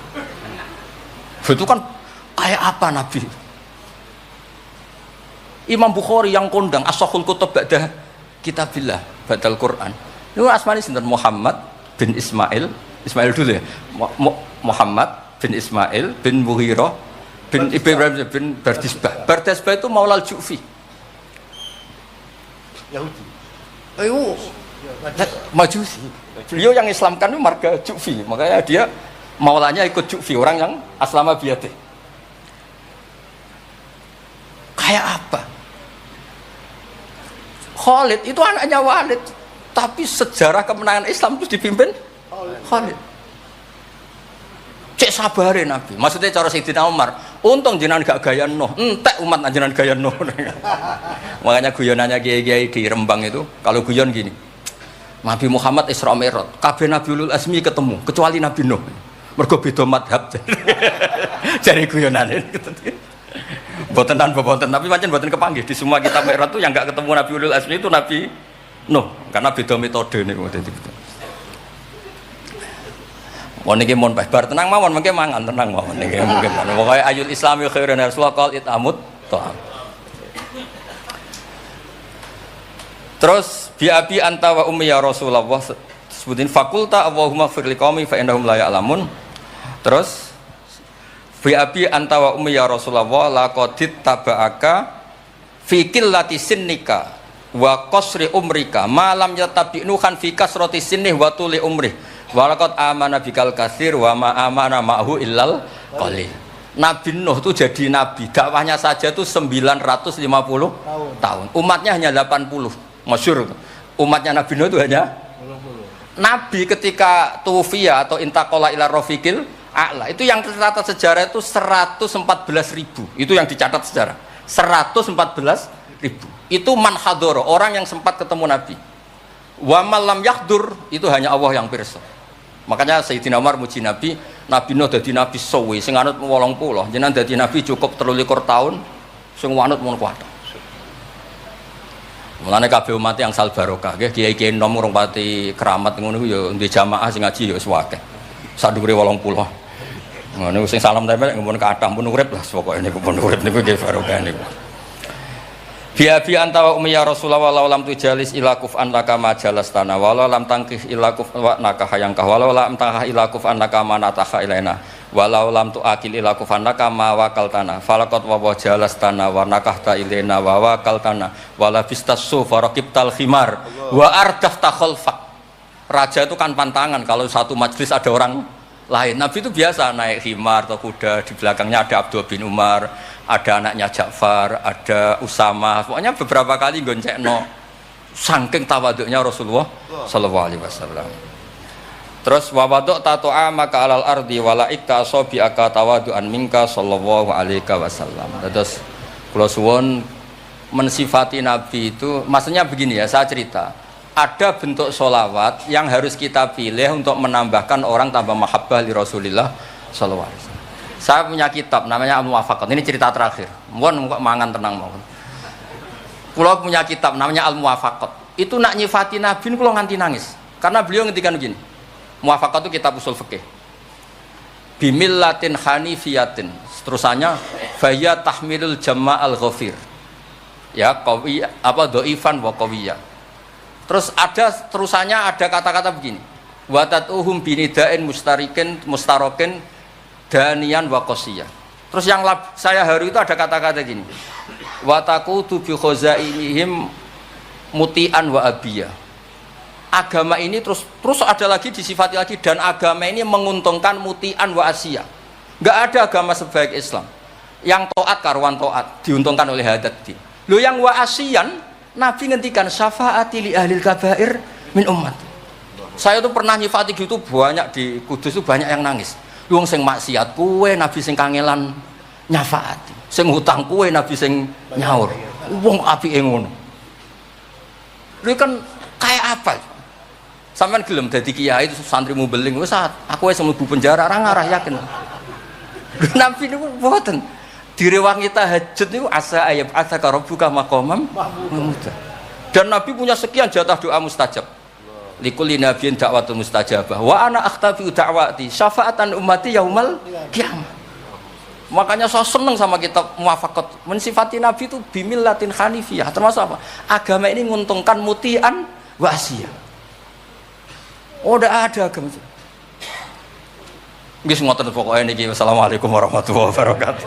Itu kan kayak apa Nabi? Imam Bukhari yang kondang as-sahul kutub ba'da kitabillah, ba'dal Quran. Itu asmane sinten? Muhammad bin Ismail dulu ya. Muhammad bin Ismail bin Mughirah bin Ibrahim bin Bardisbah. Bardisbah itu Maulal Ju'fi. Yahudi. Ayo, Majusi. Beliau yang Islamkan itu marga Ju'fi, makanya dia maulanya ikut Ju'fi, orang yang aslama biyadih. Kayak apa? Khalid itu anaknya Walid, tapi sejarah kemenangan Islam itu dipimpin Khalid. Cek sabarin Nabi. Maksudnya cara Sayyidina Umar, untung jenengan gak gaya Nuh, entek umat jenengan gaya Nuh. Makanya guyonannya kiai-kiai di Rembang itu, kalau guyon gini, Nabi Muhammad Isra Mi'raj, kabeh Nabi Ulul Azmi ketemu, kecuali Nabi Nuh. Mergo beda madhab. Jadi guyonane gitu. Boten tapi pancen boten kepanggih di semua kitab Mi'raj itu yang enggak ketemu Nabi Ulul Azmi itu Nabi Nuh, karena beda metode niku dadi betul. Mon iki mon bar tenang mawon mengke mangan tenang mawon niki mungkin. Pokoke ayul islami khairun rasulullah qal itamut ta'am. Terus bi abi anta wa ummi ya Rasulullah sebutin fakulta Allahumma fir liqaumi fa innahum la ya'lamun. Terus bi abi anta wa ummi ya Rasulullah laqadit taba'aka fi qillati sinnika wa qasri umrika ma lam yatabi'nu khan fi kasrati sinnih wa tuli umrih. Walaqad amana bikal katsir wa ma amana ma'hu illal qalil. Nabi Nuh itu jadi nabi, dakwahnya saja itu 950 tahun. Umatnya hanya 80. Masyhur. Umatnya Nabi Nuh itu hanya 80. Nabi ketika tufiya atau intaqala ila rafiqil a'la, itu yang tercatat sejarah itu 114.000. Itu yang dicatat sejarah. 114.000. Itu man hadara, orang yang sempat ketemu Nabi. Wa malam yahdur, itu hanya Allah yang pirsa. Makanya Sayyidina Umar muji Nabi, Nabi Nuh dadi nabi suwi sing anut 80, jenengan dadi nabi cukup 23 tahun sing anut mun kuat. Mulane kabeh umat yang sal barokah nggih kiai-kiai nom urung pati keramat ngono ya ndek jamaah sing ngaji ya wis akeh. Sadhuwure 80. Ngono sing salam tempel ngempun kathah pun urip lah pokoke niku pun urip niku nggih barokah niku. Bi anta wa ummi ya Rasulullah walau lam tujalis ila kuf'an laka ma jalastana walau lam tangkih ila kuf'an naka hayangkah walau lam tangkah ila kuf'an naka ma nataha ilaina walau lam tuakil ila kuf'an naka ma wakaltana falaqad wa jalastana wa nakahta ilaina wa wakaltana wala bistasu faraqibtal khimar wa ardafta khalfa. Raja itu kan pantangan kalau satu majelis ada orang lain. Nabi itu biasa naik khimar atau kuda, di belakangnya ada Abdullah bin Umar, ada anaknya Ja'far, ada Usama. Pokoknya beberapa kali goncekno saking tawaduknya Rasulullah sallallahu alaihi wasallam. Terus wa wadok tato'a maka alal ardi wala ikta asobi aka tawadu'an minka sallallahu alaihi wasallam. Terus kula suwun mensifati Nabi itu maksudnya begini ya, saya cerita. Ada bentuk sholawat yang harus kita pilih untuk menambahkan orang tambah mahabbah li Rasulillah sallallahu alaihi wasallam. Saya punya kitab namanya Al-Muwafaqat. Ini cerita terakhir. Mohon mangan tenang mohon. Kula punya kitab namanya Al-Muwafaqat. Itu nak nyifati Nabi kula nganti nangis. Karena beliau ngendikan begini. Muwafaqat itu kitab usul fikih. Bimillatin hanifiyatin. Terusannya faya tahmilul jama'al ghafir. Ya, qawiyah apa dhaifan wa qawiyah. Terus ada terusannya ada kata-kata begini. Wa tatuhum binida'in mustarokin danian wa qasiyah. Terus yang saya haru itu ada kata-kata gini. Wa taqutu bi khazainihim mutian wa abiyah. Agama ini terus ada lagi disifati lagi dan agama ini menguntungkan mutian wa asiyah. Enggak ada agama sebaik Islam. Yang taat karuan taat diuntungkan oleh hadat. Lho yang wa asiyan Nabi ngendikan syafaati li ahlil kabair min umat. Saya tuh pernah nyifati gitu banyak di Kudus tuh banyak yang nangis. Wong sing maksiat kuwe Nabi sing kangelan nyafaati. Sing hutang kuwe Nabi sing nyaur. Wong apike ngono. Lha kan kayak apa? Sampeyan gelem dadi kiai itu santrimu beling wis aku wis mlebu penjara ora ngarah yakin. Nabi niku mboten direwangi tahajud niku asa ayat asaka rabbuka maqamam mahmuda. Dan Nabi punya sekian jatah doa mustajab. Likulli nabiyyin da'watun mustajabah wa ana akhtafi da'wati syafaatan ummati yaumal qiyamah. Makanya saya senang sama kitab Muwafaqat mensifati Nabi itu bimillatin hanifiyah, termasuk apa? Agama ini menguntungkan mutian wa asiyah. Oh, udah ada agama. Nggih ngoten pokoke niki. Wassalamualaikum warahmatullahi wabarakatuh.